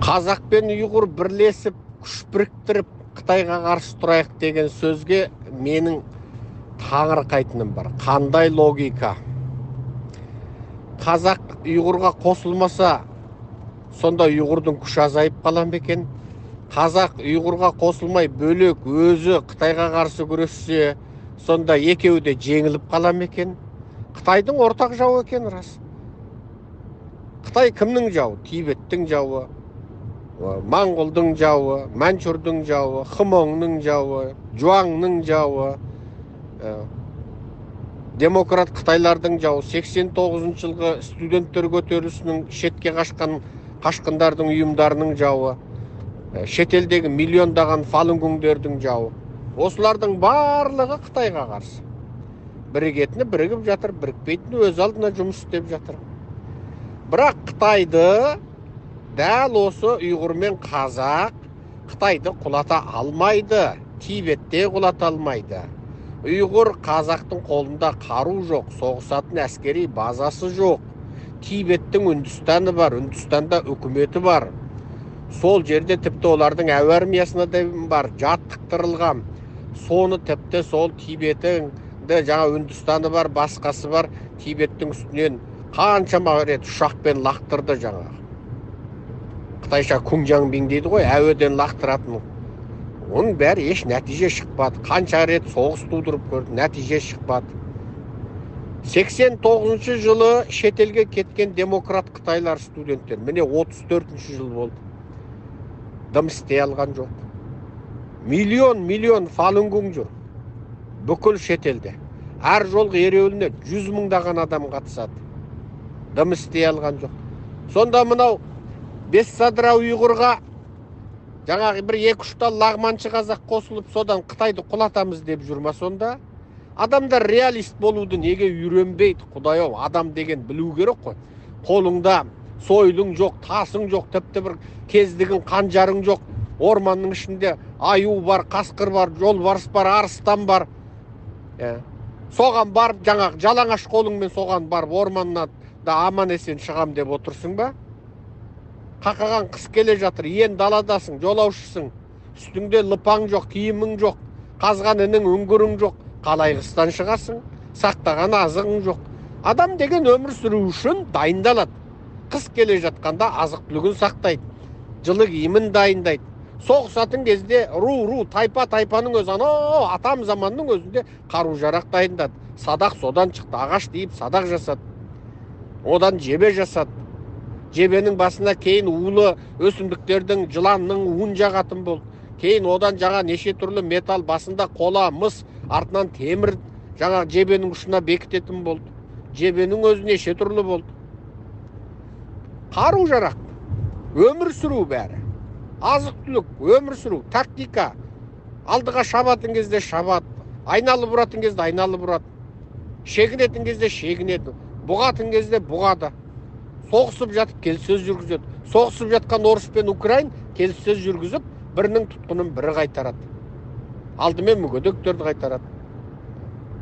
Қазақ пен ұйғыр бірлесіп, күш біріктіріп, Қытайға қарсы тұрайық деген сөзге менің таңырқайтыным бар. Қандай логика? Қазақ ұйғырға қосылмаса, сонда ұйғырдың күші азайып қала ма екен? Қазақ ұйғырға қосылмай бөлек өзі Қытайға қарсы күрессе, сонда екеуі де жеңіліп қала ма екен? Қытайдың ортақ жауы екен рас. Қытай кімнің жауы? Тибеттің жауы, Моңғолдың жауы, Манчжурдың жауы, Хмоңның жауы, Жуаңның жауы, демократ Қытайлардың жауы, 89 жылғы студенттер көтерілісінің шетке қашқындардың ұйымдарының жауы, шетелдегі миллиондаған фалунгуңдердің жауы. Осылардың барлығы Қытайға қарсы. Бірігетіні бірігіп жатыр, бірікпейтіні өз алдына жұмыс істеп жатыр. Бірақ Қытайды дәл осы ұйғыр мен қазақ Қытайды құлата алмайды, Тибетте құлата алмайды. Ұйғыр қазақтың қолында қару жоқ, соғысатын әскери базасы жоқ. Тибеттің Үндістаны бар, Үндістанда үкіметі бар. Сол жерде тіпті олардың әуе армиясына да бар, жаттықтырылған. Соны тіпті сол Тибеттің жаңа Үндістаны бар, басқасы бар, Тибеттің үстінен қаншама рет ұшақпен лақтырды жаңа. Қытайша Кунжаңбин дейді ғой, әуеден лақтыратын. Оның бәрі еш нәтиже шықпады. Қанша рет соғыс тудырып көрді, нәтиже шықпады. 89 жылы шетелге кеткен демократ Қытайлар студенттер, міне 34 жыл болды. Дым істей алған жоқ. Миллион фалунгуң жүр. Бүкіл шетелде. Әр жолғы ереуіліне 100 мыңдаған адам қатысады. Дым істей алған жоқ. Сонда мынау Бессадыра ұйғырға жаңағы бір 2-3 лағманшы қазақ қосылып, содан Қытайды құлатамыз деп жүрма сонда. Адамдар реалист болуды неге үйренбейді? Құдай-ау, адам деген білу керек қой. Қолыңда сойылың жоқ, тасың жоқ, тіпті бір кездігің, қанжарың жоқ. Орманның ішінде аю бар, қасқыр бар, жолбарыс бар, арыстан бар. Соған барып, жаңағы жалаңаш қолыңмен соған барып, орманнан да аман есен шығам деп отырсың ба? Қақаған қыс келе жатыр, ен даладасың, жолаушысың, үстіңде лыпаң жоқ, киімің жоқ, қазған інің үңгірің жоқ, қалай қыстан шығасың, сақтаған азығың жоқ. Адам деген өмір сүру үшін дайындалады. Қыс келе жатқанда азық түлігін сақтайды, жылы киімін дайындайды. Соғысатын кезде ру тайпаның өзі, атам заманның өзінде қару жарақ дайындады. Садақ содан шықты, ағаш дейіп садақ жасады. Одан жебе жасады. Жебенің басына кейін улы өсімдіктердің, жыланның уын жағатын болды. Кейін одан жаңа неше түрлі металл, басында қола, мыс, артынан темір жаңа жебенің ұшына бекітетін болды. Жебенің өзі неше түрлі болды. Қару жарақ, өмір сүру бәрі. Азық түлік, өмір сүру, тактика. Алдыға шабатын кезде шабат, айналып ұратын кезде айналып ұрат. Шегінетін кезде шегінеді, бұғатын кезде бұғады. Соғысып жатып келіссөз жүргізеді. Соғысып жатқан Орыс пен Украин келіссөз жүргізіп, бірінің тұтқынын бірі қайтарады. Алдымен мүгедектерді қайтарады.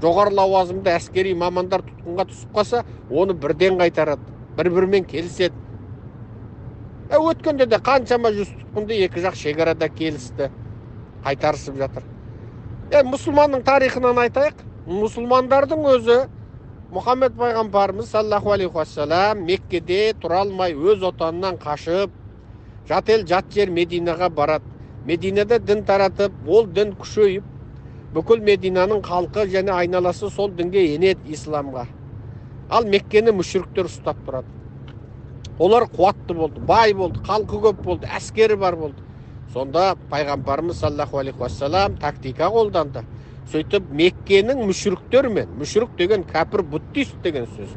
Жоғары лауазымды әскери мамандар тұтқынға түсіп қалса, оны бірден қайтарады. Бір-бірімен келіседі. Өткенде де қаншама 100 тұтқынды екі жақ шекарада келісті, қайтарысып жатыр. Мұсылманның тарихынан айтайық. Мұсылмандардың өзі Мұхаммед пайғамбарымыз саллаллаху алейхи уассалам Меккеде тұра алмай өз отанынан қашып, жат ел, жат жер Мединаға барады. Мединада дін таратып, ол дін күшейіп, бүкіл Мединаның халқы және айналасы сол дінге енеді, исламға. Ал Меккені мүшриктер ұстап тұрады. Олар қуатты болды, бай болды, халқы көп болды, әскері бар болды. Сонда пайғамбарымыз саллаллаху алейхи уассалам тактика қолданды. Сөйтіп Меккенің мүшриктермен, мүшрик деген кәпір, буддист деген сөз.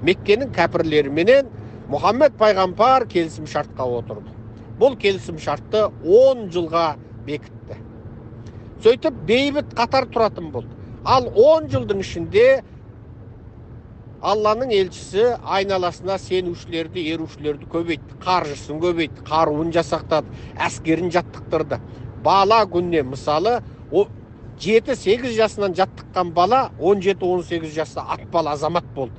Меккенің кәпірлеріменен Мұхаммед пайғамбар келісім шартқа отырды. Бұл келісім шартты 10 жылға бекітті. Сөйтіп бейбіт қатар тұратын болды. Ал 10 жылдың ішінде Алланың елшісі айналасына сенушілерді, ерушілерді көбейтті, қаржысын көбейтті, қаруын жасақтады, әскерін жаттықтырды. Бала күнне мысалы 7-8 жасынан жаттыққан бала 17-18 жаста атпал азамат болды.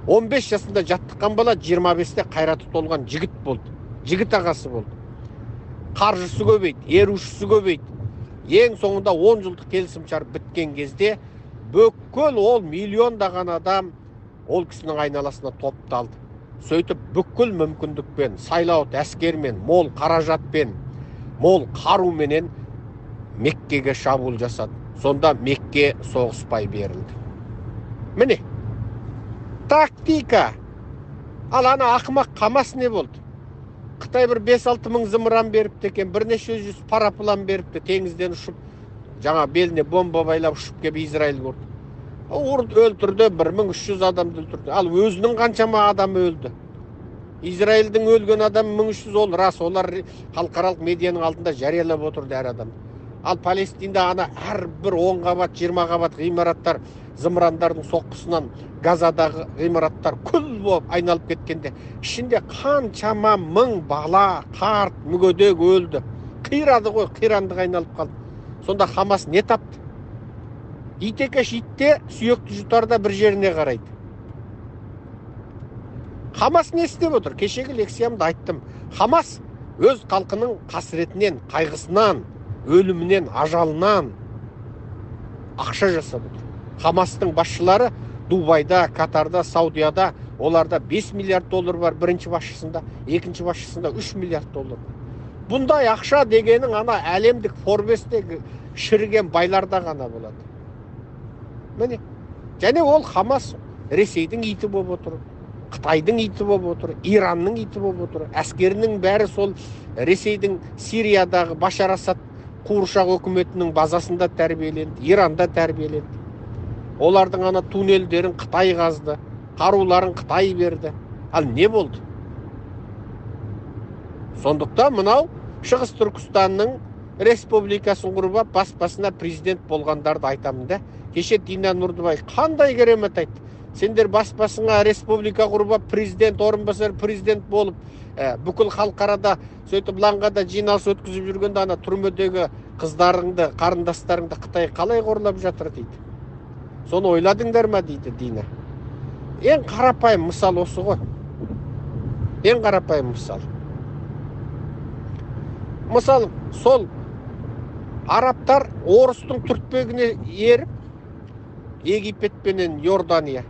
15 жасында жаттыққан бала 25-те қайраты толған жігіт болды. жігіт ағасы болды. Қаржысы көбейді, ерушісі көбейді. Ең соңында 10 жылдық келісімшарт біткен кезде бүкіл ол миллиондаған адам ол кісінің айналасына топталды. Сөйтіп бүкіл мүмкіндікпен, сайлауыт әскермен, мол қаражатпен, мол қаруменен Меккеге шабуыл жасады. Сонда Мекке соғыспай берілді. Міне, тактика. Ал ана ақымақ Хамас не болды? Қытай бір 5-6 мың зымыран беріпті екен, бірнеше жүз параплан беріпті, теңізден ұшып, жаңа беліне бомба байлап ұшып кеп Израильге ұрды. Өлтірді, 1300 адамды өлтірді. Ал өзінің қаншама адамы өлді. Израильдің өлген адамы 1300, ол рас, олар халықаралық медианың алдында жариялап отырды әр адам. Ал Палестинда ана әрбір 10 қабат, 20 қабат ғимараттар зымырандардың соққысынан Газадағы ғимараттар күл болып айналып кеткенде, ішінде қаншама мың бала, қарт, мүгедек өлді. Қирады ғой, қирандық айналып қалды. Сонда Хамас не тапты? Итекеш итте сүйекті жұтарда бір жеріне қарайды. Хамас не істеп отыр? Кешегі лекциямда айттым. Хамас өз халқының қасіретінен, қайғысынан, өлімінен, ажалынан ақша жасап отыр. Хамастың басшылары Дубайда, Катарда, Саудияда, оларда 5 миллиард доллар бар бірінші басшысында, екінші басшысында 3 миллиард доллар бар. Бұндай ақша дегенің ана әлемдік Форбестегі шіріген байларда ғана болады. Міне, және ол Хамас Ресейдің иті болып отыр, Қытайдың иті болып отыр, Иранның иті болып отыр. Әскерінің бәрі сол Ресейдің Сириядағы Башар Асад қуыршақ өкіметінің базасында тәрбиеленді, Иранда тәрбиеленді. Олардың ана туннелдерін Қытай қазды, қаруларын Қытай берді. Ал не болды? Сондықтан мынау Шығыс Түркістанның республикасын құрып, бас-басына президент болғандарды айтамын да. Кеше Дина Нұрдыбай қандай керемет айтты. Сендер бас-басыңа республика құрып, президент, орынбасар президент болып, бүкіл халықарада сөйтіп лаңғада жиналыс өткізіп жүргенде ана түрмедегі қыздарыңды, қарындастарыңды Қытай қалай қорлап жатыр дейді. Соны ойладыңдар ма дейді Дина. Ең қарапайым мысал осы ғой. Ең қарапайым мысал. Мысал, сол арабтар орыстың түртпегіне еріп, Египет пенен Иордания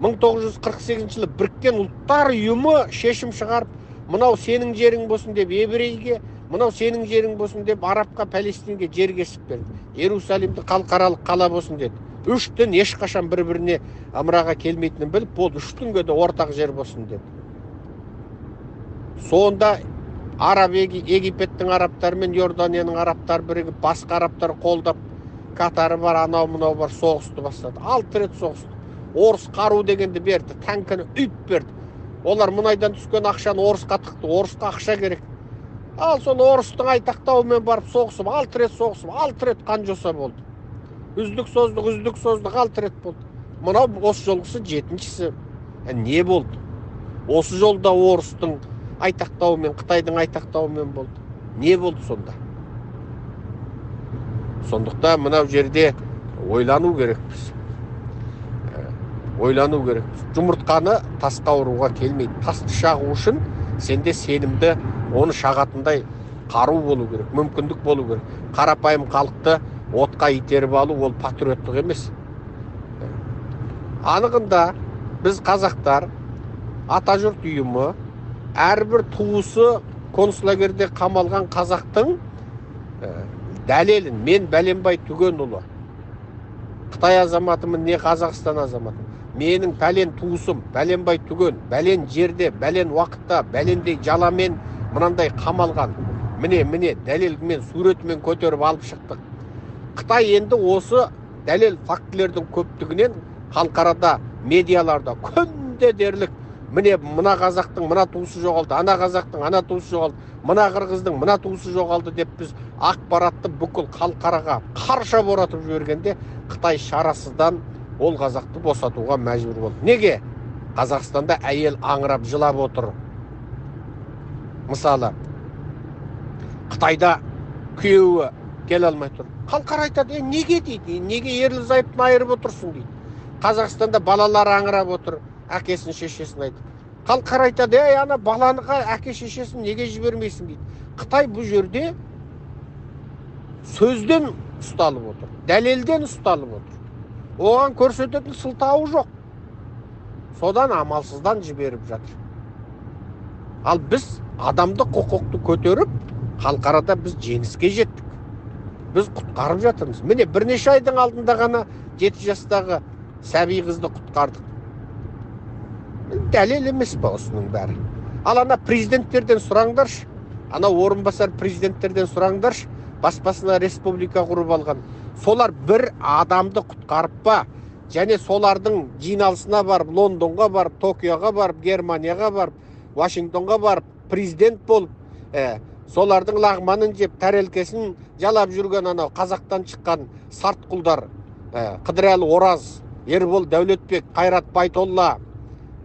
1948 жылы біріккен ұлттар ұйымы шешім шығарып, мынау сенің жерің болсын деп еврейге, мынау сенің жерің болсын деп арабқа, Палестинге жер кесіп берді. Иерусалимді халықаралық қала болсын деді. Үш дін ешқашан бір-біріне ымыраға келмейтінін біліп, болды, үш дінге де ортақ жер болсын деді. Сонда Египеттің арабтары мен Иорданияның арабтары бірігіп, басқа арабтар қолдап, Катары бар, анау-мынау бар, соғысты бастады. 6 рет соғысты. Орыс қару дегенді берді, танкіні үйіп берді. Олар мұнайдан түскен ақшаны орысқа тықты, орысқа ақша керек. Ал соны орыстың айтақтауымен барып соғысып, 6 рет соғысып, 6 рет қан жоса болды. Үздік создық, 6 рет болды. Мынау осы жолғысы 7-шісі. Не болды? Осы жолда орыстың айтақтауымен, Қытайдың айтақтауымен болды. Не болды сонда? Сондықтан мынау жерде ойлану керекпіз. Ойлану керекпіз. Жұмыртқаны тасқа ұруға келмейді. Тасты шағу үшін сенде сенімді, оны шағатындай қару болу керек, мүмкіндік болу керек. Қарапайым халықты отқа итеріп алу ол патриоттық емес. Анығында біз қазақтар Атажұрт ұйымы әрбір туысы концлагерде қамалған қазақтың дәлелін мен Бәленбай Түгенұлы, Қытай азаматымын, не Қазақстан азаматымын, менің пәлен туысым Бәленбай Түген, бәлен жерде, бәлен уақытта, бәлендей жаламен мынандай қамалған. Міне дәлелмен, суретімен көтеріп алып шықтық. Қытай енді осы дәлел фактілердің көптігінен халықарада, медиаларда күнде дерлік, мына қазақтың мына туысы жоғалды, ана қазақтың ана туысы жоғалды, мына қырғыздың мына туысы жоғалды деп біз ақпаратты бүкіл халықараға қарша боратып жібергенде Қытай шарасыздан ол қазақты босатуға мәжбүр болды. Неге? Қазақстанда әйел аңырап жылап отыр. Мысалы, Қытайда күйеуі келе алмай тұр. Халқар айтады, неге дейді, неге ерлі-зайыптыны айырып отырсың дейді. Қазақстанда балалар аңырап отыр, әкесін, шешесін айтып. Халықтар айтады, ана баланыға әке шешесін неге жібермейсің дейді. Қытай бұл жерде сөзден ұсталып отыр, дәлелден ұсталып отыр. Оған көрсететін сылтауы жоқ. Содан амалсыздан жіберіп жатыр. Ал біз адамдық құқықты көтеріп, халықарада біз жеңіске жеттік. Біз құтқарып жатырмыз. Міне бірнеше айдың алдында ғана 7 жастағы сәби қызды құтқардық. Дәлел емес па осының бәрі? Ал ана президенттерден сұраңдаршы, ана орынбасар президенттерден сұраңдаршы, баспасына республика құрып алған. Солар бір адамды құтқарып па? Және солардың жиналысына барып, Лондонға барып, Токиоға барып, Германияға барып, Вашингтонға барып, президент болып, солардың лағманын жеп, тәрелкесін жалап жүрген анау қазақтан шыққан сартқұлдар, Қыдырәлі Ораз, Ербол Дәулетбек, Қайрат Байтолла,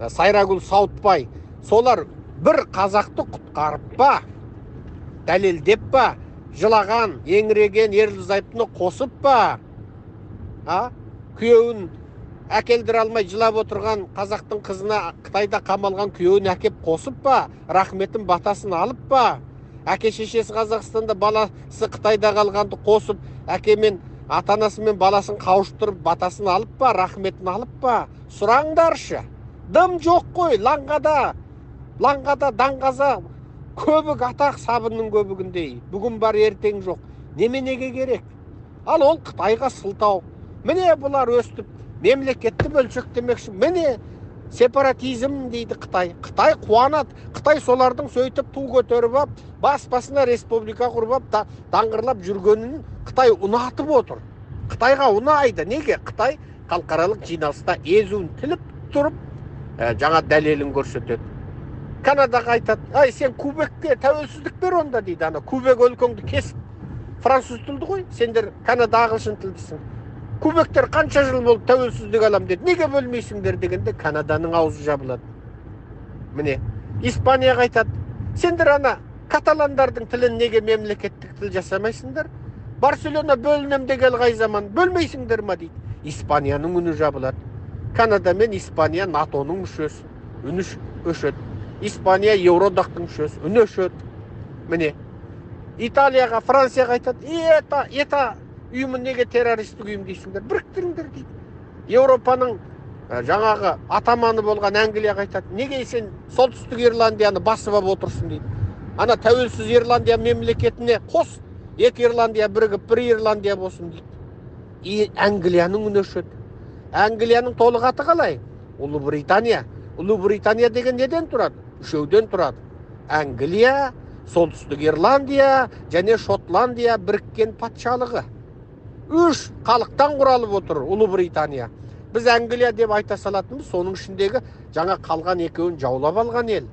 Сайрагүл Сауытбай, солар бір қазақты құтқарып па, дәлелдеп па, жылаған, еңіреген ерлі-зайыптыны қосып па, күйеуін әкелдіре алмай жылап отырған қазақтың қызына Қытайда қамалған күйеуін әкеп қосып па, рахметін батасын алып па, әке шешесі Қазақстанда, баласы Қытайда қалғанды қосып, әкемен ата-анасымен баласын қауыштырып батасын алып па, рахметін алып па? Сұраңдаршы. Дым жоқ қой, лаңғада даңғаза көбік атақ сабынның көбігіндей. Бүгін бар, ертең жоқ. Неменеге керек? Ал ол Қытайға сылтау. Міне бұлар өстіп, мемлекетті бөлшектемекші. Міне сепаратизм дейді Қытай. Қытай қуанады. Қытай солардың сөйтіп ту көтеріп ап, баспасына республика құрып ап, даңғырлап жүргенін Қытай ұнатып отыр. Қытайға ұнайды. Неге? Қытай халықаралық жиналыста езуін тіліп тұрып, жаңа дәлелін көрсетеді. Канадаға айтады, сен Кубекке тәуелсіздік бер онда дейді. Ана Кубек өлкеңді кесіп, француз тілді ғой, сендер Канада ағылшын тілдісің. Кубектер қанша жыл болып тәуелсіздік алам деді. Неге бөлмейсіңдер дегенде Канаданың аузы жабылады. Міне, Испанияға айтады, сендер ана каталандардың тілін неге мемлекеттік тіл жасамайсыңдар? Барселона бөлінем дегел қай заман, бөлмейсіңдер ма дейді. Испанияның үні жабылады. Канада мен Испания НАТО-ның мүшесі, үні өшеді. Испания Евроодақтың мүшесі, үні өшеді. Міне, Италияға, Францияға айтады, ета ұйымы неге террористік ұйым дейсіңдер, біріктіріңдер дейді. Еуропаның жаңағы атаманы болған Англияға айтады, неге сен солтүстік Ирландияны басып алып отырсың дейді. Ана тәуелсіз Ирландия мемлекетіне қос, екі Ирландия бірігіп, бір Ирландия болсын дейді. Англияның үні өшеді. Англияның толық аты қалай? Ұлыбритания. Ұлыбритания деген неден тұрады? Үшеуден тұрады. Англия, солтүстік Ирландия және Шотландия біріккен патшалығы. Үш халықтан құралып отыр Ұлыбритания. Біз Англия деп айта салатынбыз, соның ішіндегі жаңа қалған екеуін жаулап алған ел.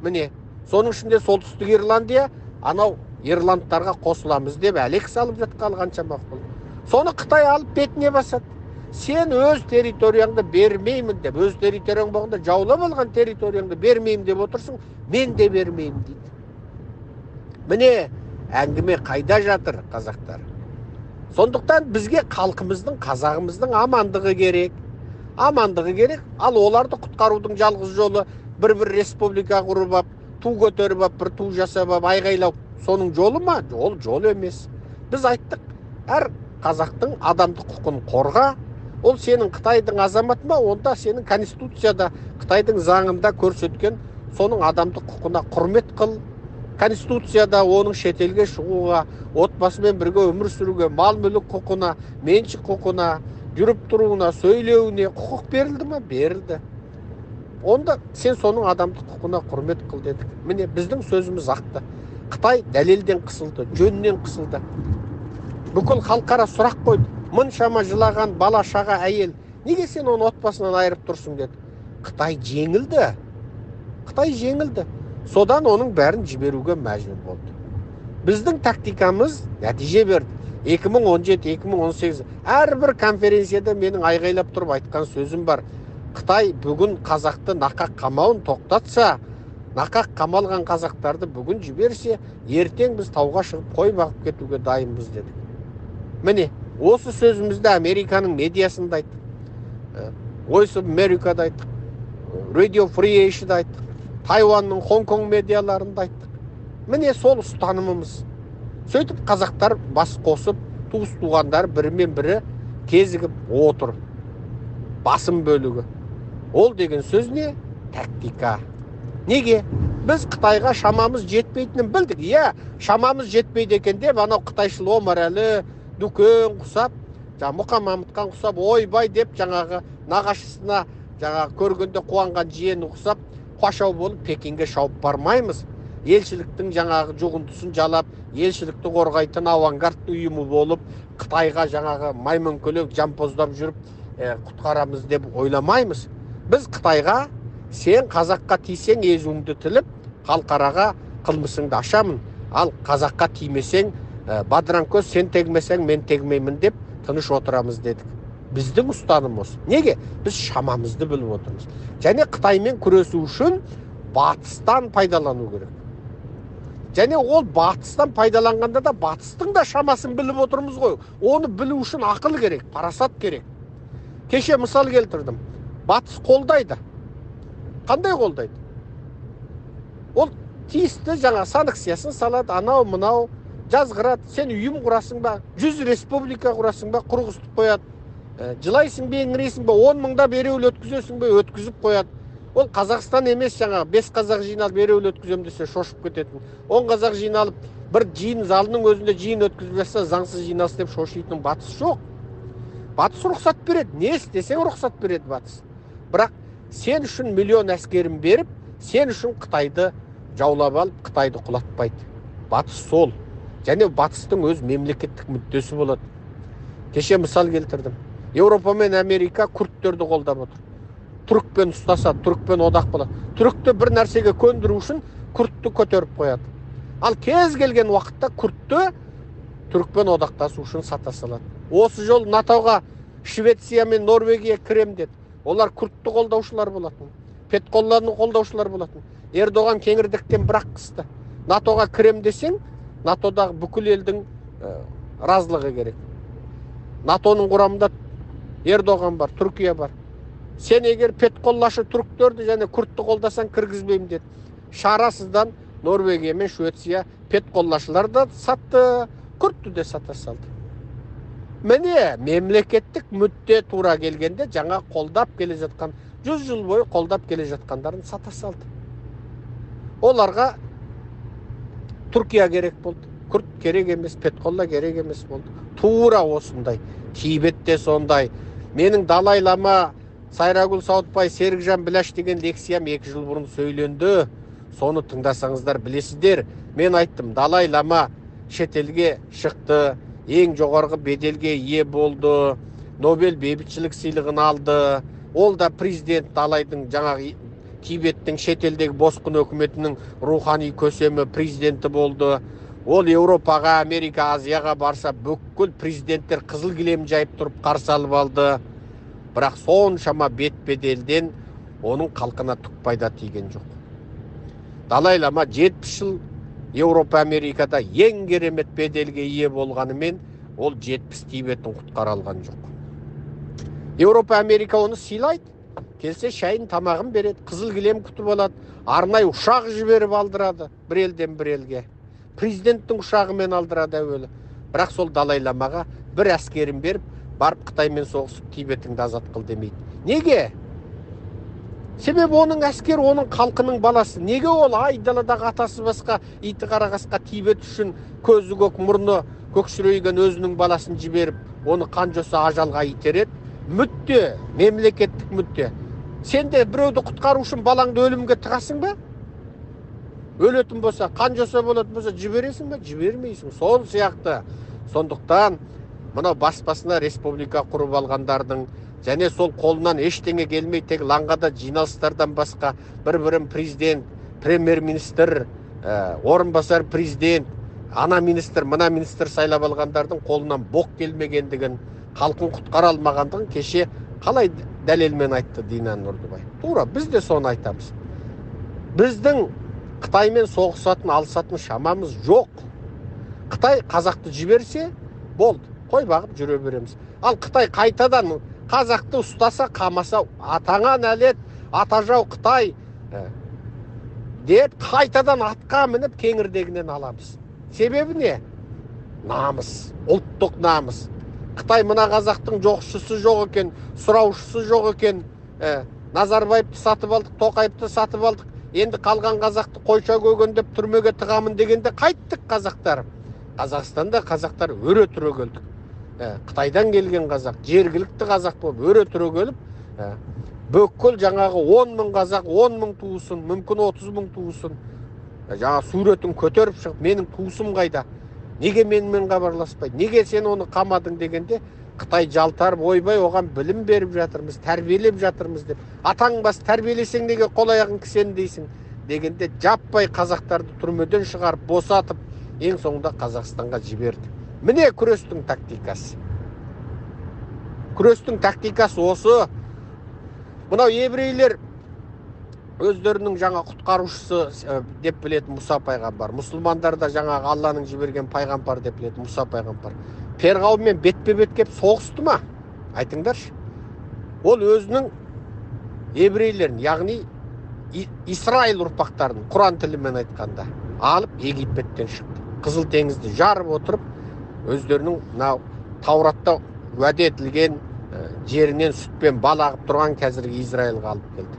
Міне, соның ішінде солтүстік Ирландия, анау Ирландтарға қосыламыз деп әлек салып жатқан қаншама мақұл. Соны Қытай алып бетіне басады. Сен өз территорияңды бермеймін деп, өз территорияң болғанда жаулап алған территорияңды бермеймін деп отырсың, мен де бермеймін дейді. Міне, әңгіме қайда жатыр, қазақтар? Сондықтан бізге халқымыздың, қазағымыздың амандығы керек. Амандығы керек. Ал оларды құтқарудың жалғыз жолы бір республика құрып ап, ту көтеріп ап, бір ту жасап ап, айғайлау. Соның жолы ма? Жол емес. Біз айттық, әр қазақтың адамдық құқын қорға. Ол сенің Қытайдың азаматы ма? Онда сенің конституцияда, Қытайдың заңында көрсеткен соның адамдық құқына құрмет қыл. Конституцияда оның шетелге шығуға, отбасымен бірге өмір сүруге, мал мүлік құқына, меншік құқына, жүріп тұруына, сөйлеуіне құқық берілді ма? Берілді. Онда сен соның адамдық құқына құрмет қыл дедік. Міне біздің сөзіміз ақты. Қытай дәлелден қысылды, жөннен қысылды. Бүкіл халықара сұрақ қойды. Мұншама жылаған бала шаға әйел, неге сен оны отбасынан айырып тұрсың деді. Қытай жеңілді. Қытай жеңілді. Содан оның бәрін жіберуге мәжбүр болды. Біздің тактикамыз нәтиже берді. 2017-2018 әрбір конференцияда менің айғайлап тұрып айтқан сөзім бар. Қытай бүгін қазақты нақақ қамауын тоқтатса, нақақ қамалған қазақтарды бүгін жіберсе, ертең біз тауға шығып қой бағып кетуге дайынбыз дедік. Міне, осы сөзімізді Американың медиасында айттық. Voice of America'да айттық. Radio Free Asia'da айттық. Тайванның Хонконг медиаларында айттық. Міне сол ұстанымымыз. Сөйтіп қазақтар бас қосып, туыс туғандар бірімен бірі кезігіп отыр. Басым бөлігі. Ол деген сөз не? Тактика. Неге? Біз Қытайға шамамыз жетпейтінін білдік. Шамамыз жетпейді екен деп, анау Қытайшыл Омарәлі, Дүкен құсап, Мұқамамытқан құсап, ойбай деп жаңағы нағашысына жаңағы көргенде қуанған жиені құсап, қашау болып Пекинге шауып бармаймыз. Елшіліктің жаңағы жұғынтысын жалап, елшілікті қорғайтын авангард ұйымы болып, Қытайға жаңағы маймөңкелек жампоздап жүріп, құтқарамыз деп ойламаймыз. Біз Қытайға сен қазаққа тисең езуіңді тіліп, халықараға қылмысыңды ашамын. Ал қазаққа тимесең, бадыраңкөз сен тегмесең мен тегмеймін деп тыныш отырамыз дедік. Біздің ұстанымыз. Неге? Біз шамамызды біліп отырмыз. Және Қытаймен күресу үшін батыстан пайдалану керек. Және ол батыстан пайдаланғанда да батыстың да шамасын біліп отырмыз ғой. Оны білу үшін ақыл керек, парасат керек. Кеше мысал келтірдім. Батыс қолдайды. Қандай қолдайды? Ол тиісті жаңа санкциясын салады, анау мынау жазғырады. Сен үйім құрасың ба, 100 республика құрасың ба, құрғызтып қояды. Жылайсың ба, еңірейсің ба, 10 мыңда береуіл өткізесің ба, өткізіп қояды. Ол Қазақстан емес, жаңа 5 қазақ жиналып береуіл өткізем десе шошып кететін. 10 қазақ жиналып бір жиын залының өзінде жиын өткізіп жатса заңсыз жиналыс деп шошитын батыс жоқ. Батыс рұқсат береді. Не істесең рұқсат береді батыс. Бірақ сен үшін миллион әскерін беріп, сен үшін Қытайды жаулап алып, Қытайды құлатпайды. Батыс сол. Және батыстың өз мемлекеттік мүддесі болады. Кеше мысал келтірдім. Еуропа мен Америка күрдтерді қолдап отыр. Түрікпен ұстаса, түрікпен одақ болады. Түрікті бір нәрсеге көндіру үшін күрдті көтеріп қояды. Ал кез келген уақытта күрдті түрікпен одақтасу үшін сата салады. Осы жол НАТОға Швеция мен Норвегия кірем деді. Олар күрдті қолдаушылар болатын. Петқолланы қолдаушылар болатын. Ердоған кеңірдіктен бірақ қысты. НАТОға кірем десең, НАТОдағы бүкіл елдің разылығы керек. НАТОның құрамында Ердоған бар, Түркия бар. Сен егер петқоллашы түріктерді және күрдті қолдасаң кіргізбеймін деді. Шарасыздан Норвегия мен Швеция петқоллашылар да сатты, күрдті де сата салды. Міне мемлекеттік мүдде тура келгенде жаңа қолдап келе жатқан, 100 жыл бойы қолдап келе жатқандарын сата салды. Оларға Түркия керек болды. Күрд керек емес, петқолла керек емес болды. Тура осындай. Тибетте сондай. Менің Далай Лама, Сайрагүл Сауытбай, Серікжан Біләш деген лекциям 2 жыл бұрын söyленді. Соны тыңдасаңыздар білесіздер. Мен айттым, Далай Лама шетелге шықты, ең жоғарғы беделге ие болды, Нобель бейбітшілік сыйлығын алды. Ол да президент Далайдың жаңағы Тибеттің шетелдегі босқын өкіметінің рухани көсемі президенті болды. Ол Еуропаға, Америка, Азияға барса бүкіл президенттер қызыл кілем жайып тұрып қарсы алып алды. Бірақ соншама бет-беделден оның қалқына түк пайда тиген жоқ. Далай Лама 70 жыл Еуропа, Америкада ең керемет беделге ие болғанымен, ол 70 Тибеттің құтқара алған жоқ. Еуропа, Америка оны сыйлайды. Келсе шайын тамағын береді, қызыл кілем күтіп алады, арнай ұшақ жіберіп алдырады бір елден бір елге. Президенттің ұшағымен алдырады әуелі. Бірақ сол Далай Ламаға бір әскерін беріп, барып Қытаймен соғысып Тибетіңді азат қыл демейді. Неге? Себебі оның әскер, оның халқының баласы. Неге ол айдаладағы атасы басқа, иті қарағасқа Тибет үшін көзі көк, мұрны көкшірейген өзінің баласын жіберіп, оны қан жоса ажалға итереді? Мүдде, мемлекеттік мүдде. Сен де біреуді құтқару үшін балаңды өлімге тығасың ба? Өлетін болса, қан жоса болатын болса, жібересің ба? Жібермейсің. Сол сияқты. Сондықтан мынау баспасына республика құрып алғандардың және сол қолынан ештеңе келмей тек лаңғада жиналыстардан басқа бір-бірін президент, премьер-министр, орынбасар президент, ана министр, мына министр сайлап алғандардың қолынан боқ келмегендігін, халқын құтқара алмағандығын кеше қалай дәлелмен айтты Динан Нұрдыбай. Тура біз де соны айтамыз. Біздің Қытаймен соғысатын, алысатын шамамыз жоқ. Қытай қазақты жіберсе, болды, қой бағып жүре береміз. Ал Қытай қайтадан қазақты ұстаса, қамаса, атаңа нәлет, ата жау Қытай деп қайтадан атқа мініп кеңірдегінен аламыз. Себебі не? Намыс, ұлттық намыс. Қытай мына қазақтың жоқшысы жоқ екен, сұраушысы жоқ екен. Назарбаевты сатып алдық, Тоқаевты сатып алдық. Енді қалған қазақты қойша көгендеп түрмеге тығамын дегенде қайттық қазақтар. Қазақстанда қазақтар өре түрегелдік. Қытайдан келген қазақ, жергілікті қазақ болып өре түрегеліп, бүкіл жаңағы 10 мың қазақ, 10 мың туысын, мүмкін 30 мың туысын, жаңа суретін көтеріп шығып, менің туысым қайда? Неге менімен хабарласпайды? Неге сен оны қамадың дегенде, Қытай жалтарып, ойбай, оған білім беріп жатырмыз, тәрбиелеп жатырмыз деп. Атаң бас тәрбиелесең неге қол аяғын кісен дейсің дегенде, жаппай қазақтарды түрмеден шығарып, босатып, ең соңында Қазақстанға жіберді. Міне күрестің тактикасы. Күрестің тактикасы осы. Мынау еврейлер өздерінің жаңа құтқарушысы деп білетін Мұса пайғамбар. Мұсылмандар да жаңағы Алланың жіберген пайғамбар деп білетін Мұса пайғамбар. Перғауынмен бетпе-бет кеп соғысты ма? Айтыңдаршы. Ол өзінің еврейлерін, яғни Исраил ұрпақтарын, Құран тілімен айтқанда, алып Египеттен шықты. Қызыл теңізді жарып отырып, өздерінің Тауратта уәде етілген жерінен сүтпен бал ағып тұрған қазіргі Израильға алып келді.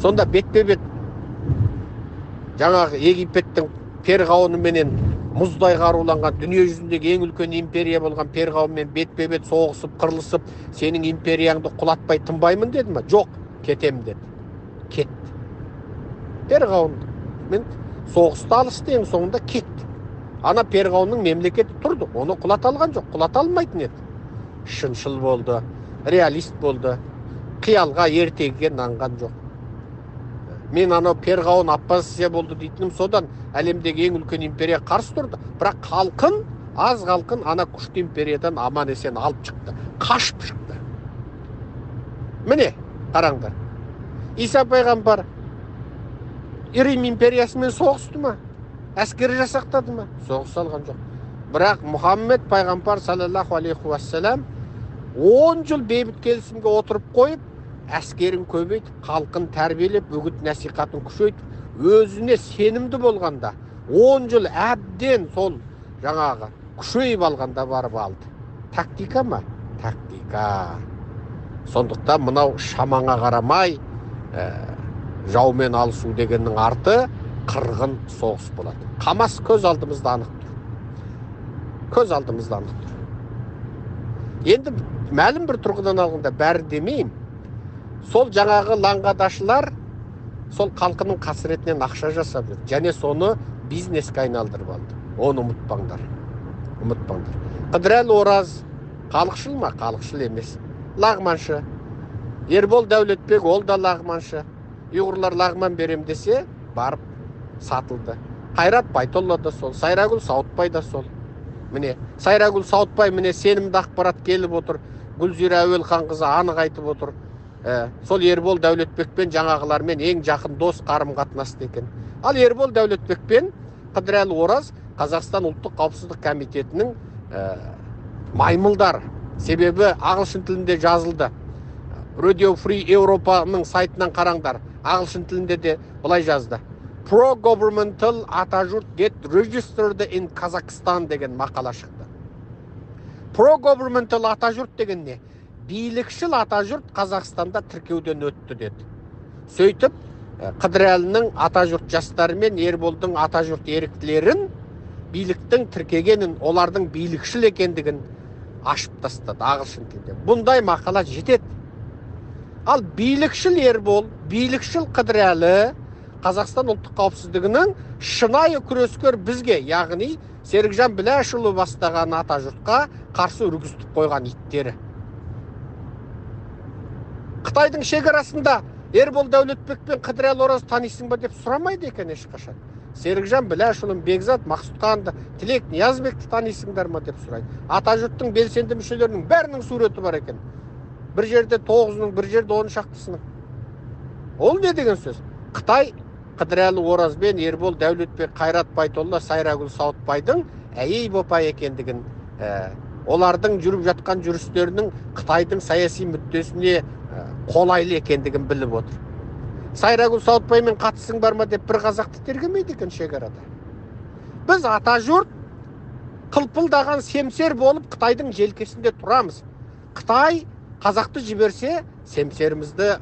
Сонда бетпе-бет жаңағы Египеттің перғауыныменен мұздай қаруланған дүние жүзіндегі ең үлкен империя болған перғауынмен бетпе-бет соғысып, қырылысып, сенің империяңды құлатпай тынбаймын деді ма? Жоқ, кетем деді. Кетті. Перғауынмен соғысты алысты, ең соңында кетті. Ана перғауынның мемлекеті тұрды, оны құлата алған жоқ, құлата алмайтын еді. Шыншыл болды, реалист болды, қиялға ертегіге нанған жоқ. Мен анау перғауын Аппасия болды дейтінім содан, әлемдегі ең үлкен империя қарсы тұрды. Бірақ халқын, аз халқын ана күшті империядан аман есен алып шықты, қашып шықты. Міне, қараңдар. Иса пайғамбар Рим империясымен соғысты ма? Әскер жасақтады ма? Соғыс алған жоқ. Бірақ Мұхаммед пайғамбар саллаллаху алейхи уассалам 10 жыл бейбіт келісімге отырып қойып, әскерін көбейтіп, халқын тәрбиелеп, үгіт насихатын күшейтіп, өзіне сенімді болғанда 10 жыл әбден сол жаңағы күшейіп алғанда барып алды. Тактика ма? Тактика. Сондықтан мынау шамаңа қарамай жаумен алысу дегеннің арты қырғын соғыс болады. Қамас көз алдымызда анық тұр. Көз алдымызда анық тұр. Енді мәлім бір тұрғыдан алғанда бәрі демеймін. Сол жаңағы лаңғадашылар сол халқының қасіретінен ақша жасап жүр. Және соны бизнеске айналдырып алды. Оны ұмытпаңдар. Ұмытпаңдар. Қыдырәлі Ораз халықшыл ма? Халықшыл емес. Лағманшы. Ербол Дәулетбек ол да лағманшы. Ұйғырлар лағман берем десе, барып сатылды. Қайрат Байтолла да сол, Сайрагүл Сауытбай да сол. Міне, Сайрагүл Сауытбай міне сенімді ақпарат келіп отыр. Гүлзира Әуелханқызы анық айтып отыр. Сол Ербол Дәулетбекпен жаңағылармен ең жақын дос қарым-қатынасты екен. Ал Ербол Дәулетбекпен Қыдырәлі Ораз Қазақстан ұлттық қауіпсіздік комитетінің маймылдар. Себебі ағылшын тілінде жазылды. Radio Free Европаның сайтынан қараңдар. Ағылшын тілінде де былай жазды. Pro-governmental Атажұрт get registered in Kazakhstan деген мақала шықты. Pro-governmental Атажұрт деген не? Билікшіл Атажұрт Қазақстанда тіркеуден өтті деді. Сөйтіп, Қыдырәлінің Атажұрт жастары мен Ерболдың Атажұрт еріктілерін биліктің тіркегенін, олардың билікшіл екендігін ашып тастады ағылшын тілінде. Бұндай мақала жетеді. Ал билікшіл Ербол, билікшіл Қыдырәлі Қазақстан ұлттық қауіпсіздігінің шынайы күрескер бізге, яғни Серікжан Біләшұлы бастаған Атажұртқа қарсы үргізтіп қойған иттері. Қытайдың шекарасында Ербол Дәулетбек пен Қыдырәлі Ораз танисың ба деп сұрамайды екен ешқашан. Серікжан Біләшұлын, Бекзат Мақсұтханды, Тілек Ниязбекті танисыңдар ма деп сұрайды. Атажұрттың белсенді мүшелерінің бәрінің суреті бар екен. Бір жерде 9-ның, бір жерде 10 шақтысының. Ол не деген сөз? Қытай Қыдырәлі Ораз бен Ербол Дәулетбек, Қайрат Байтолла, Сайрагүл Сауытбайдың әйей бопай екендігін, олардың жүріп жатқан жүрістерінің Қытайдың саяси мүддесіне қолайлы екендігін біліп отыр. Сайрагүл Сауытбаймен қатысың бар ма деп бір қазақты тергемейді екен шекарада. Біз ата жұрт қылпылдаған семсер болып Қытайдың желкесінде тұрамыз. Қытай қазақты жіберсе, семсерімізді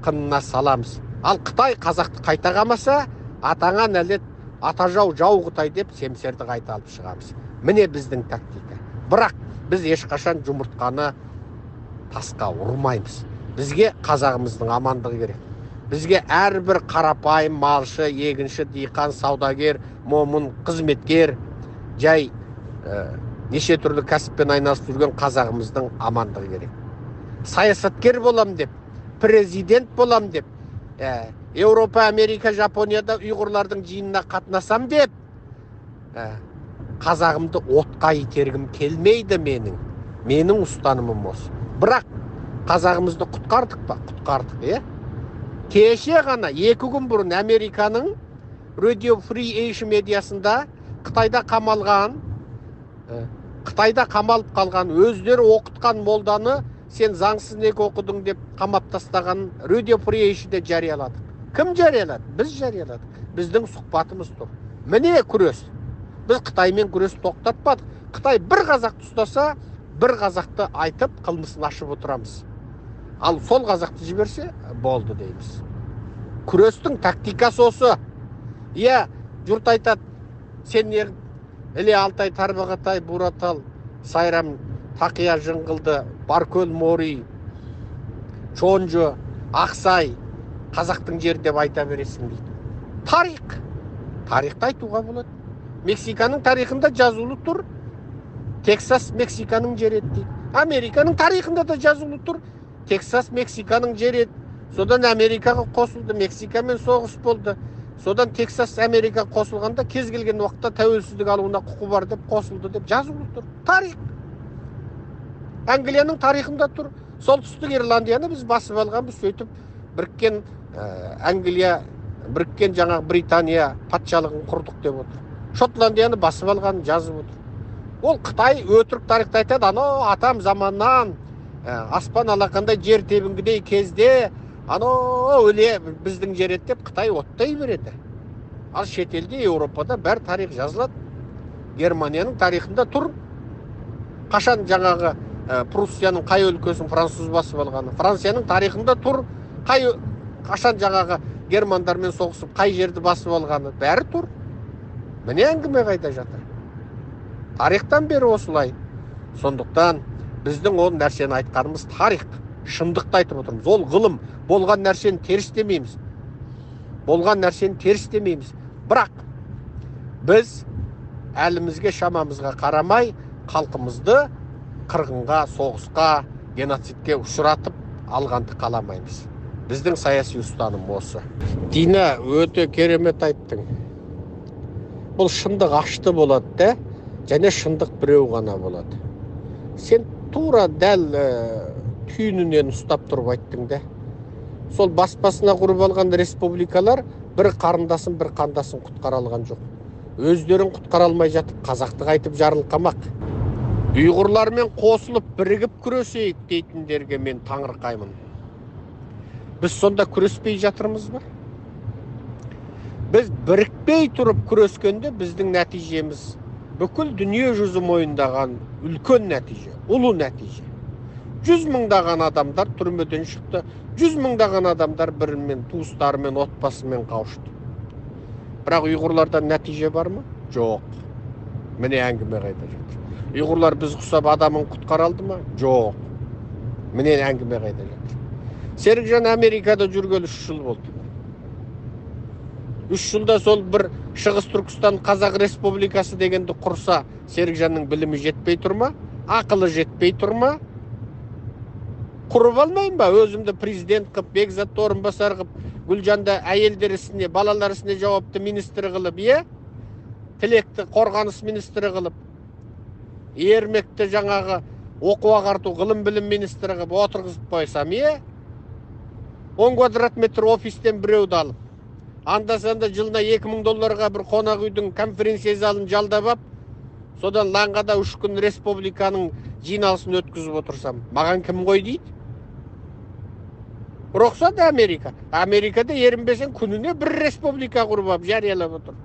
қынына саламыз. Ал Қытай қазақты қайта қамаса, атаңа нәлет, ата жау Қытай деп семсерді қайта алып шығамыз. Міне біздің тактика. Бірақ біз ешқашан жұмыртқаны тасқа ұрмаймыз. Бізге қазағымыздың амандығы керек. Бізге әрбір қарапайым малшы, егінші, диқан, саудагер, момын, қызметкер, жай неше түрлі кәсіппен айналысып жүрген қазағымыздың амандығы керек. Саясаткер болам деп, президент болам деп, Еуропа, Америка, Жапонияда ұйғырлардың жиынына қатынасам деп, қазағымды отқа itергім келмейді менің. Менің ұстанымым осы. Бірақ қазағымызды құтқардық па? Құтқардық, Кеше ғана 2 күн бұрын Американың Radio Free Asia медиасында Қытайда қамалып қалған, өздері оқытқан молданы сен заңсыз неке оқыдың деп қамап тастаған Radio Free Asia'да жарияладық. Кім жариялады? Біз жарияладық. Біздің сұхбатымыз тұр. Міне күрес. Біз Қытаймен күрес тоқтатпадық. Қытай бір қазақты ұстаса, бір қазақты айтып, қылмысын ашып отырамыз. Ал сол қазақты жіберсе, болды дейміз. Күрестің тактикасы осы. Жұрт айтады, сен Іле Алтай, Тарбағатай, Буратал, Сайрам, Тақия, Жыңғылды, Баркөл, Мори, Чонжо, Ақсай, қазақтың жері деп айта бересің дейді. Тарихты айтуға болады. Мексиканың тарихында жазулы тұр. Тексас Мексиканың жері дейді. Американың тарихында да жазулы тұр. Тексас Мексиканың жері. Содан Америкаға қосылды, Мексикамен соғыс болды. Содан Тексас Америка қосылғанда кез келген уақытта тәуелсіздік алуына құқы бар деп қосылды деп жазулы тұр. Тарих. Англияның тарихында тұр. Солтүстік Ирландияны біз басып алғанбыз, сөйтіп біріккен Англия, біріккен жаңағы Британия патшалығын құрдық деп отыр. Шотландияны басып алған жазып отыр. Ол Қытай өтірік тарихты айтады, анау атам заманнан аспан алақандай жер тебінгідей кезде анау өле біздің жер еді деп Қытай оттай береді. Ал шетелде, Еуропада бәр тарих жазылады. Германияның тарихында тұр. Қашан жаңағы Пруссияның қай өлкесін француз басып алғаны. Францияның тарихында тұр. Қашан жаңағы германдармен соғысып қай жерді басып алғаны. Бәрі тұр. Міне әңгіме қайда жатыр. Тарихтан бері осылай. Сондықтан біздің ол нәрсені айтқанымыз тарих. Шындықты айтып отырмыз. Ол ғылым. Болған нәрсені теріс демейміз. Бірақ біз әлімізге, шамамызға қарамай халқымызды қырғынға, соғысқа, геноцидке ұшыратып алғанды қаламаймыз. Біздің саяси ұстаным осы. Дина, өте керемет айттың. Бұл шындық ашты болады да, және шындық біреу ғана болады. Сен тура дәл түйінінен ұстап тұрып айттың да. Сол баспасына құрып алған республикалар бір қарындасын, бір қандасын құтқара алған жоқ. Өздерін құтқара алмай жатып, қазақты қайтып жарылқамақ. Ұйғырлармен қосылып, бірігіп күресейік дейтіндерге мен таңырқаймын. Біз сонда күреспей жатырмыз ба? Біз бірікпей тұрып күрескенде біздің нәтижеміз бүкіл дүние жүзі мойындаған үлкен нәтиже, ұлы нәтиже. 100 мыңдаған адамдар түрмеден шықты, 100 мыңдаған адамдар бірімен, туыстарымен, отбасымен қауышты. Бірақ ұйғырлардан нәтиже бар ма? Жоқ. Міне әңгіме қайда жатыр. Ұйғырлар біз құсап адамын құтқара алды ма? Жоқ. Міне әңгіме қайда жатыр. Серікжан Америкада жүргелі 3 жыл болды. 3 жылда сол бір Шығыс Түркістан Қазақ Республикасы дегенді құрса, Серікжанның білімі жетпей тұрма, ақылы жетпей тұрма, құрып алмайын ба? Өзімді президент қып, Бекзатты орынбасар қып, Гүлжанды әйелдер ісіне, балалар ісіне жауапты министрі қылып, Тілекті қорғаныс министрі қылып, Ермекті жаңағы оқу ағарту ғылым білім министрі қылып отырғызып қойсам, 10 квадрат метр офистен біреуді алып, анда-санда жылына $2000 бір қонақ үйдің конференция залын жалдап ап, содан лаңғада 3 күн республиканың жиналысын өткізіп отырсам, маған кім ғой дейді? Рұқсат Америка. Америкада ерінбесең күніне бір республика құрып алып жариялап отыр.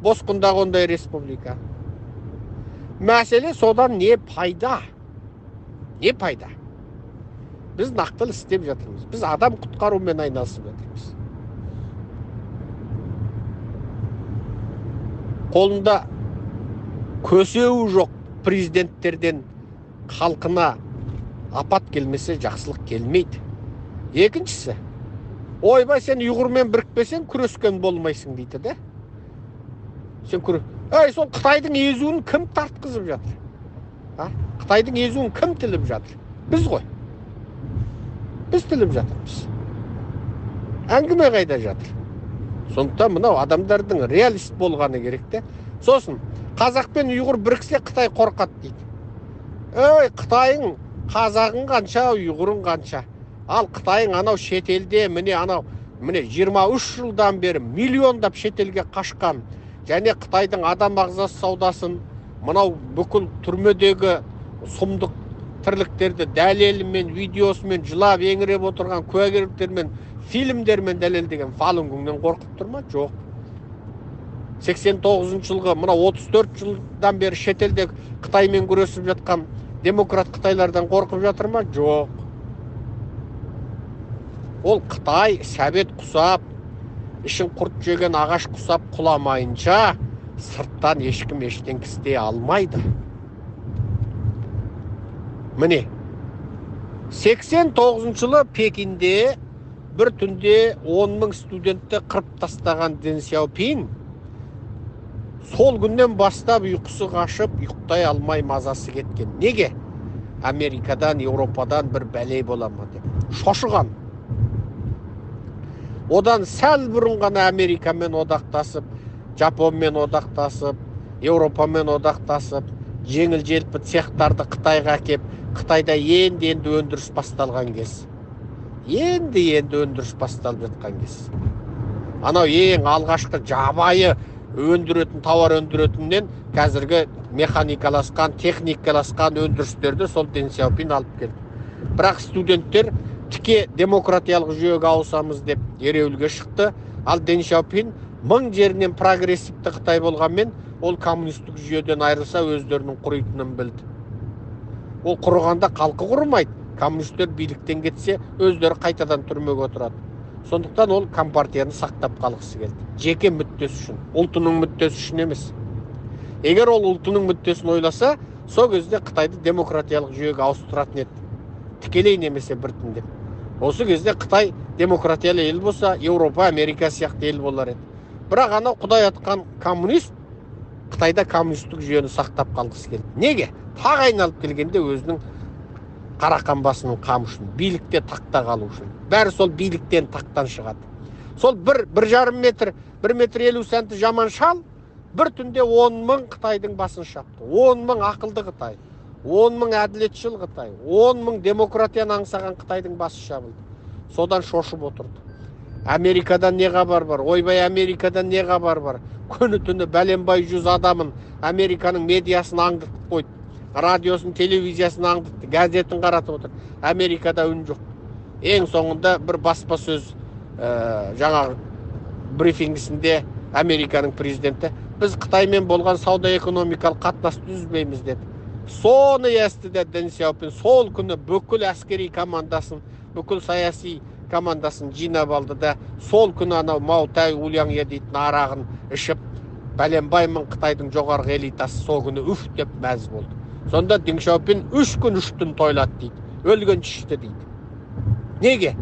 Босқындағы ондай республика. Мәселе содан не пайда? Не пайда? Біз нақтылы істеп жатырмыз. Біз адам құтқарумен айналысып жатырмыз. Қолында көсеуі жоқ президенттерден халқына апат келмесе жақсылық келмейді. Екіншісі, ойбай сен ұйғырмен бірікпесең күрескен болмайсың дейді де. Сен сол Қытайдың езуін кім тартқызып жатыр? Қытайдың езуін кім тіліп жатыр? Біз ғой. Біз тіліп жатырмыз. Әңгіме қайда жатыр? Сондықтан мынау адамдардың реалист болғаны керек те. Сосын қазақ пен ұйғыр біріксе Қытай қорқады дейді. Қытайың қазағың қанша, ұйғырың қанша? Ал Қытайың анау шетелде міне 23 жылдан бері миллиондап шетелге қашқан және Қытайдың адам ағзасы саудасын мынау бүкіл түрмедегі сұмдық тірліктерді дәлелімен, видеосымен жылап еңіреп отырған куәгерліктермен, фильмдермен дәлелдеген Фалун Гongнен қорқып тұр ма? Жоқ. 89 жылғы мына 34 жылдан бері шетелде Қытаймен күресіп жатқан демократ Қытайлардан қорқып жатыр ма? Жоқ. Ол Қытай сәбет құсап, ішін құрт жеген ағаш құсап құламайынша сырттан ешкім ештеңе істей алмайды. Міне, 89 жылы Пекинде бір түнде 10.000 студентті қырып тастаған Дэн Сяопин сол күннен бастап ұйқысы қашып, ұйықтай алмай мазасы кеткен. Неге? Америкадан, Еуропадан бір бәле бола ма деп. Шошыған. Одан сәл бұрын ғана Америкамен одақтасып, Жапонмен одақтасып, Еуропамен одақтасып, жеңіл-желпі цехтарды Қытайға кеп, Қытайда енді өндіріс басталған кез. Енді өндіріс басталып жатқан кез. Анау ең алғашқы жабайы тауар өндіретіннен қазіргі механикаласқан, техникаласқан өндірістерді сол Дэн Сяопин алып келді. Бірақ студенттер тіке демократиялық жүйеге ауысамыз деп ереуілге шықты. Ал Дэн Сяопин 1000 жерінен прогрессивті Қытай болғанмен, ол коммунистік жүйеден айырылса өздерінің құритынын білді. Ол құрығанда халқы құрмайды. Коммунистер биліктен кетсе, өздері қайтадан түрмеге отырады. Сондықтан ол компартияны сақтап қалғысы келді. Жеке мүддесі үшін, ұлтының мүддесі үшін емес. Егер ол ұлтының мүддесін ойласа, сол кезде Қытайды демократиялық жүйеге ауыстыратын еді. Тікелей немесе біртіндеп. Осы кезде Қытай демократиялы ел болса, Еуропа, Америка сияқты ел болар еді. Бірақ анау Құдай атқан коммунист Қытайда коммунистік жүйені сақтап қалғысы келді. Неге? Тақ айналып келгенде өзінің қарақамбасының қамы үшін, билікте тақта қалу үшін. Бәрі сол биліктен тақтан шығады. Сол 1,5 метр, 1 метр 50 сантиметр жаман шал, бір түнде 10.000 Қытайдың басын шапты. 10.000 ақылды Қытай, 10.000 әділетшіл Қытай, 10.000 демократияны аңсаған Қытайдың басы шабылды. Содан шошып отырды. Америкадан не хабар бар? Ойбай, Америкадан не хабар бар? Күні түні бәленбай 100 адамын Американың медиасын аңдытып қойды. Радиосын, телевизиясын аңдытты, газетін қаратып отыр. Америкада үн жоқ. Ең соңында бір баспасөз жаңағы брифингісінде Американың президенті біз Қытаймен болған сауда-экономикалық қатынасты үзбейміз деді. Соны естіді Дэн Сяопин. Сол күні бүкіл әскери командасын, бүкіл саяси командасын жинап алды да, сол күні анау Маутай Ульяңе дейтін арағын ішіп, бәленбай мың Қытайдың жоғарғы элитасы сол күні үф деп мәз болды. Сонда Дэн Сяопин 3 күн 3 түн тойлады дейді. Өлген шішті дейді. Неге?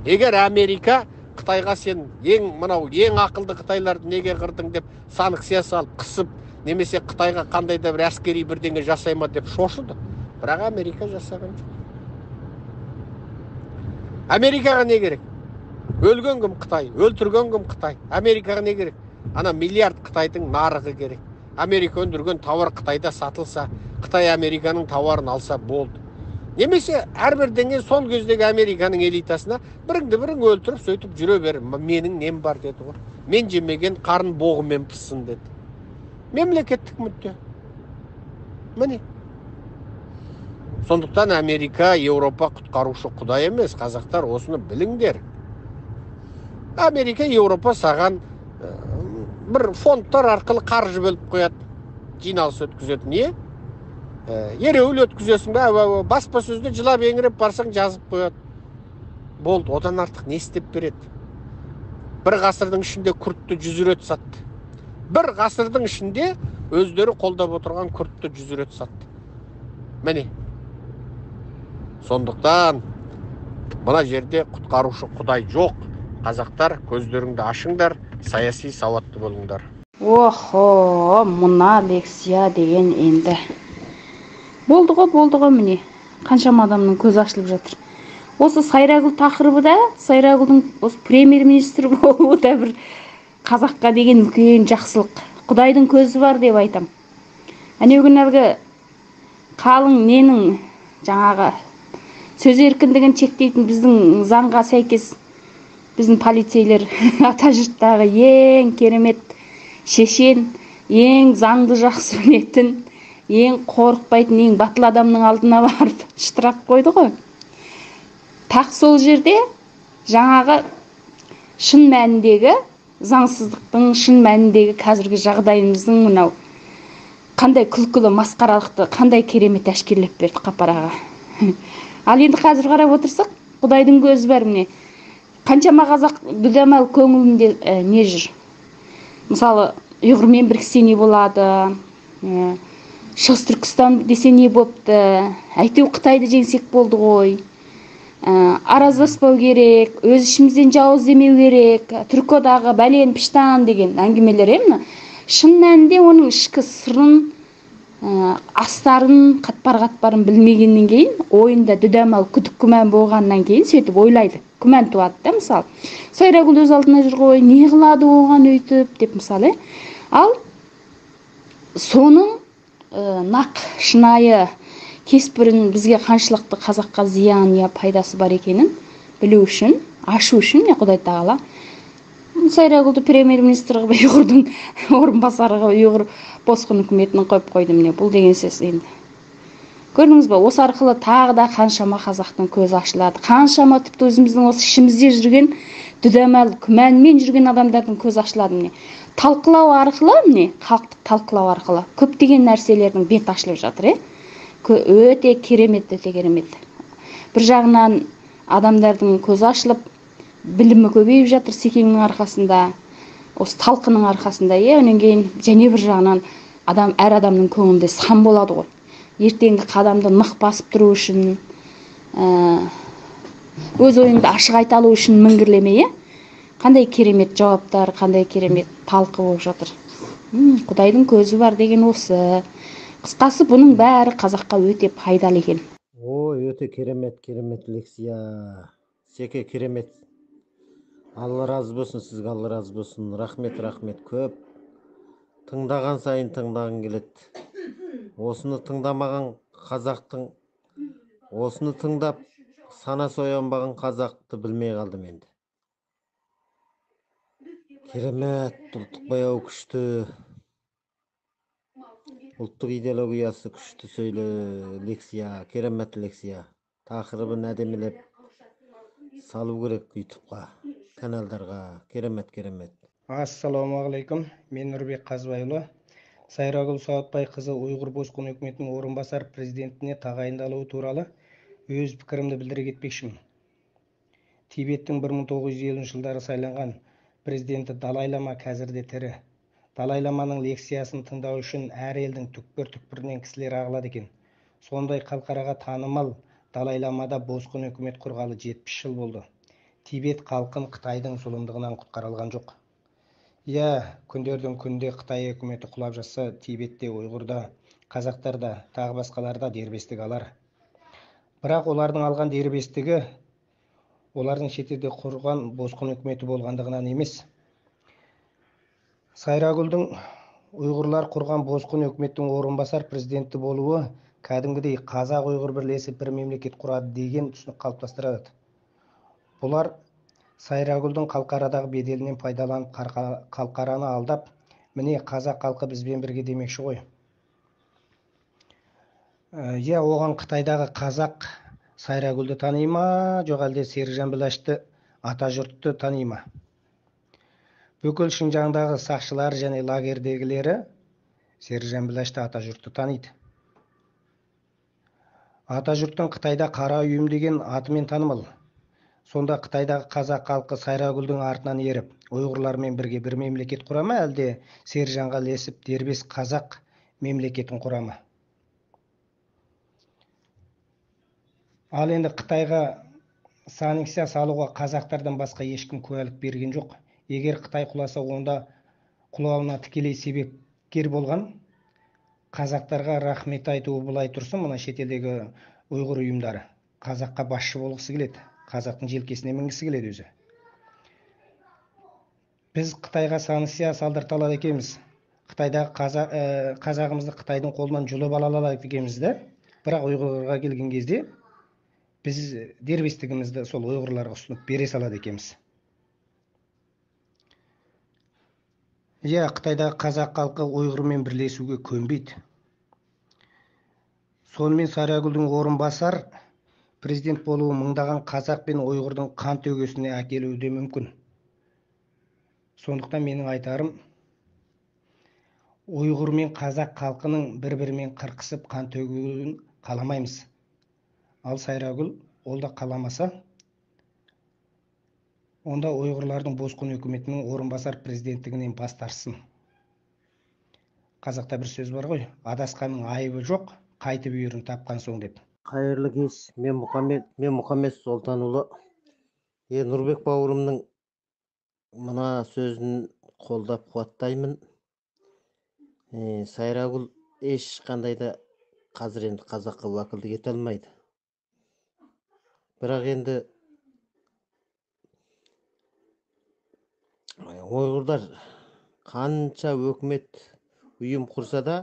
Егер Америка Қытайға сен ең ақылды Қытайларды неге қырдың деп санкция салып, қысып, немесе Қытайға қандай да бір әскери бірдеңе жасайма деп шошыды. Бірақ Америка жасаған жоқ. Америкаға не керек? Өлген кім Қытай, өлтірген кім Қытай. Америкаға не керек? Ана миллиард Қытайдың нарығы керек. Америка өндірген тауар Қытайда сатылса, Қытай Американың тауарын алса болды. Немесе әрбірдеңе сол кездегі Американың элитасына біріңді бірің өлтіріп, сөйтіп жүре бер. Менің нем бар деді ғой. Мен жемеген қарын боғымен пыссын деді. Мемлекеттік мүдде. Міне. Сондықтан Америка, Еуропа құтқарушы құдай емес. Қазақтар осыны біліңдер. Америка, Еуропа саған бір фондтар арқылы қаржы бөліп қояды. Жиналыс өткізеді. Не? Ереуіл өткізесің бе, баспасөзде жылап еңіреп барсаң жазып қояды. Болды, одан артық не істеп береді? Бір ғасырдың ішінде күртті 100 рет сатты. Бір ғасырдың ішінде өздері қолдап отырған күртті 100 рет сатты. Міне. Сондықтан мына жерде құтқарушы құдай жоқ. Қазақтар, көздеріңді ашыңдар, саяси сауатты болыңдар. Охо, мына лекция деген енді. Болды ғой, міне. Қаншама адамның көзі ашылып жатыр. Осы Сайрагүл тақырыбы да, Сайрагүлдің осы премьер-министр болуы да бір қазаққа деген үлкен жақсылық. Құдайдың көзі бар деп айтам. Әнеугүн әлгі қалың ненің жаңағы сөз еркіндігін шектейтін біздің заңға сәйкес біздің полицейлер ата жұрттағы ең керемет шешен, ең заңды жақсы білетін, ең қорықпайтын, ең батыл адамның алдына барып штраф қойды ғой. Тақ сол жерде жаңағы шын мәніндегі заңсыздықтың, шын мәніндегі қазіргі жағдайымыздың мынау қандай күлкілі масқаралықты, қандай керемет әшкерлеп берді қапараға. Ал енді қазір қарап отырсақ, Құдайдың көзі бар міне. Қаншама қазақ дүдәмал көңілінде не жүр? Мысалы, ұйғырмен біріксе не болады? Шығыс Түркістан десе не бопты? Әйтеу Қытайды жеңсек болды ғой. Араздаспау керек, өз ішімізден жауыз демеу керек, Түркодағы бәлен піштан деген әңгімелер емні. Шын мәнінде оның ішкі сырын, астарын, қатпар-қатпарын білмегеннен кейін, ойында дүдәмал күдік күмән болғаннан кейін сөйтіп ойлайды. Күмән туады да, мысалы. Сайрагүл өз алдына жүр ғой, не қылады оған өйтіп деп мысалы. Ал соның нақ шынайы кеспірін бізге қаншылықты қазаққа зиян я пайдасы бар екенін білу үшін, ашу үшін, Құдай тағала Сайрагүлді премьер-министр қылып ұйғырдың орынбасарыға ұйғыр босқын үкіметінің қойып қойды міне. Бұл деген сөз енді. Көрдіңіз бе, осы арқылы тағы да қаншама қазақтың көзі ашылады. Қаншама тіпті өзіміздің осы ішімізде жүрген дүдәмал күмәнмен жүрген адамдардың көзі ашылады міне. Талқылау арқылы міне, халықтық талқылау арқылы көптеген нәрселердің бет ашылып жатыр, өте керемет, өте керемет. Бір жағынан адамдардың көзі ашылып, білімі көбейіп жатыр Секеңнің арқасында, осы талқының арқасында, онан кейін және бір жағынан әр адамның көңілінде сан болады ғой. Ертеңгі қадамды нық басып тұру үшін, өз ойыңды ашық айта алу үшін міңгірлеме, қандай керемет жауаптар, қандай керемет талқы болып жатыр. Құдайдың көзі бар деген осы. Қысқасы бұның бәрі қазаққа өте пайдалы екен. Ой, өте керемет лекция. Секе керемет. Алла разы болсын сізге, Алла разы болсын. Рахмет, көп. Тыңдаған сайын тыңдағың келеді. Осыны тыңдамаған қазақтың, осыны тыңдап сана соянбаған қазақты білмей қалдым енді. Керемет, ұлттық баяу күшті. Ұлттық идеологиясы күшті сөйлі лекция, керемет лекция. Тақырыбын әдемілеп салу керек ютубқа, каналдарға. Керемет. Ассалаумағалейкум. Мен Нұрбек Қазбайұлы. Сайрагүл Сауытбайқызы ұйғыр босқын үкіметінің орынбасар президентіне тағайындалуы туралы өз пікірімді білдіре кетпекшімін. Тибеттің 1950 жылдары сайланған президенті Далай-лама қазірде тірі. Далай-ламаның лекциясын тыңдау үшін әр елдің түкпір-түкпірінен кісілер ағылады екен. Сондай халықараға танымал Далай-ламада босқын үкімет құрғалы 70 жыл болды. Тибет халқын Қытайдың зұлымдығынан құтқарылған жоқ. Күндердің күнде Қытай үкіметі құлап жатса, Тибетте, ұйғырда, қазақтарда, тағы басқаларда дербестік алар. Бірақ олардың алған дербестігі олардың шетелде құрған босқын үкіметі болғандығынан емес. Сайрагүлдің ұйғырлар құрған босқын үкіметтің орынбасар президенті болуы кәдімгідей қазақ ұйғыр бірлесіп бір мемлекет құрады деген түсінік қалыптастырады. Бұлар Сайрагүлдің қалқарадағы беделінен пайдаланып қалқараны алдап, міне қазақ халқы бізбен бірге демекші ғой. Иә, оған Қытайдағы қазақ Сайрагүлді тани ма, жоқ әлде Сержан Біләшті Атажұртты тани ма? Бүкіл Шыңжаңдағы сақшылар және лагердегілері Сержан Біләшті Атажұртты таниды. Атажұрттың Қытайда қара үйім деген атымен танымал. Сонда Қытайдағы қазақ халқы Сайрагүлдің артынан еріп, ұйғырлармен бірге бір мемлекет құрамы, әлде Сержанға ілесіп дербес қазақ мемлекетін құрамы? Ал енді Қытайға санкция салуға қазақтардан басқа ешкім куәлік берген жоқ. Егер Қытай құласа, онда құлауына тікелей себепкер болған қазақтарға рахмет айтуы былай тұрсын, мына шетелдегі ұйғыр ұйымдары қазаққа басшы болғысы келеді, қазақтың желкесіне мінгісі келеді өзі. Біз Қытайға санкция салдырта алады екенбіз. Қытайдағы қазағымызды Қытайдың қолынан жұлып ала алады екенбіз да. Бірақ ұйғырға келген кезде біз дербестігімізді сол ұйғырларға ұсынып бере салады екенбіз. Иә, Қытайдағы қазақ халқы ұйғырмен бірлесуге көнбейді. Сонымен Сайрагүлдің орынбасар президент болуы мыңдаған қазақ пен ұйғырдың қан төгесіне әкелуі де мүмкін. Сондықтан менің айтарым, ұйғыр мен қазақ халқының бір-бірімен қырқысып қан төгуін қаламаймыз. Ал Сайрагүл ол да қаламаса, онда ұйғырлардың босқын үкіметінің орынбасар президенттігінен бас тартсын. Қазақта бір сөз бар ғой, адасқанның айыбы жоқ, қайтып үйірін тапқан соң деп. Қайырлы кеш, мен Мұхаммед Солтанұлы. Нұрбек бауырымның мына сөзін қолдап қуаттаймын. Сайрагүл ешқандай да қазір енді қазаққа уәкілдік ете алмайды. Бірақ енді ұйғырдар қанша өкімет ұйым құрса да,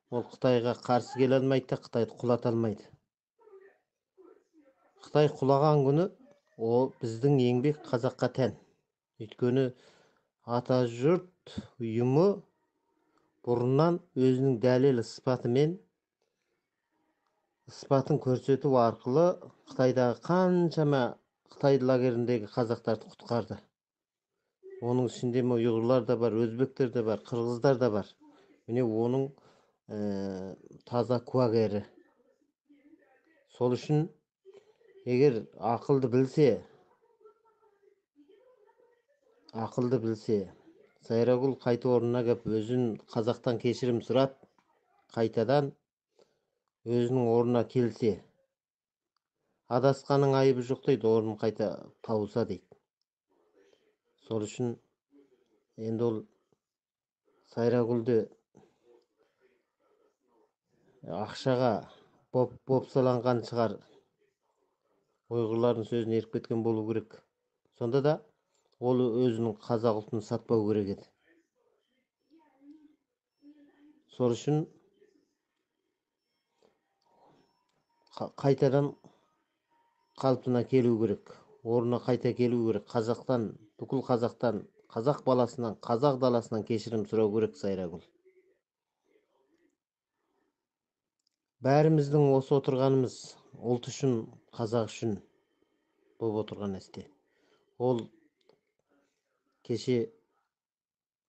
ол Қытайға қарсы келе алмайды, Қытайды құлата алмайды. Қытай құлаған күні ол біздің еңбек қазаққа тән. Өйткені Атажұрт ұйымы бұрыннан өзінің дәлел іспатын көрсету арқылы Қытайдағы қаншама Қытай лагеріндегі қазақтарды құтқарды. Оның ішінде ұйғырлар да бар, өзбектер де бар, қырғыздар да бар. Міне оның таза куәгері. Сол үшін егер ақылды білсе, Сайрагүл қайта орнына кеп өзін қазақтан кешірім сұрап, қайтадан өзінің орнына келсе, адасқанның айыбы жоқ дейді, орнын қайта тауса дейді. Сол үшін енді ол Сайрагүлді ақшаға бопсаланған шығар, ұйғырлардың сөзін еріп кеткен болу керек. Сонда да ол өзінің қазақ ұлтын сатпау керек еді. Сол үшін қайтадан қалпына келу керек, орнына қайта келу керек. Қазақтан, бүкіл қазақтан, қазақ баласынан, қазақ даласынан кешірім сұрау керек Сайрагүл. Бәріміздің осы отырғанымыз ұлт үшін, қазақ үшін болып отырған нәрсе. Ол кеше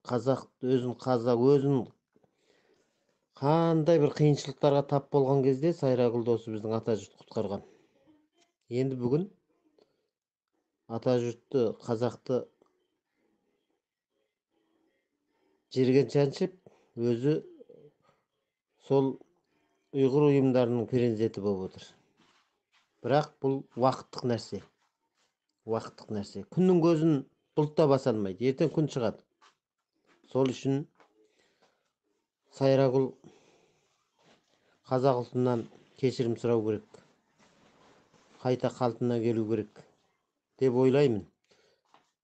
қазақ өзін қандай бір қиыншылықтарға тап болған кезде Сайрагүлді осы біздің Атажұрт құтқарған. Енді бүгін Атажұртты, қазақты жерген шаншып, өзі сол ұйғыр ұйымдарының президенті болып отыр. Бірақ бұл уақыттық нәрсе. Күннің көзін бұлт та баса алмайды, ертең күн шығады. Сол үшін Сайрагүл қазақ ұлтынан кешірім сұрау керек, қайта қалпына келу керек деп ойлаймын.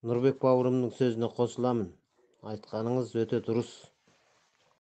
Нұрбек бауырымның сөзіне қосыламын. Айтқаныңыз өте дұрыс.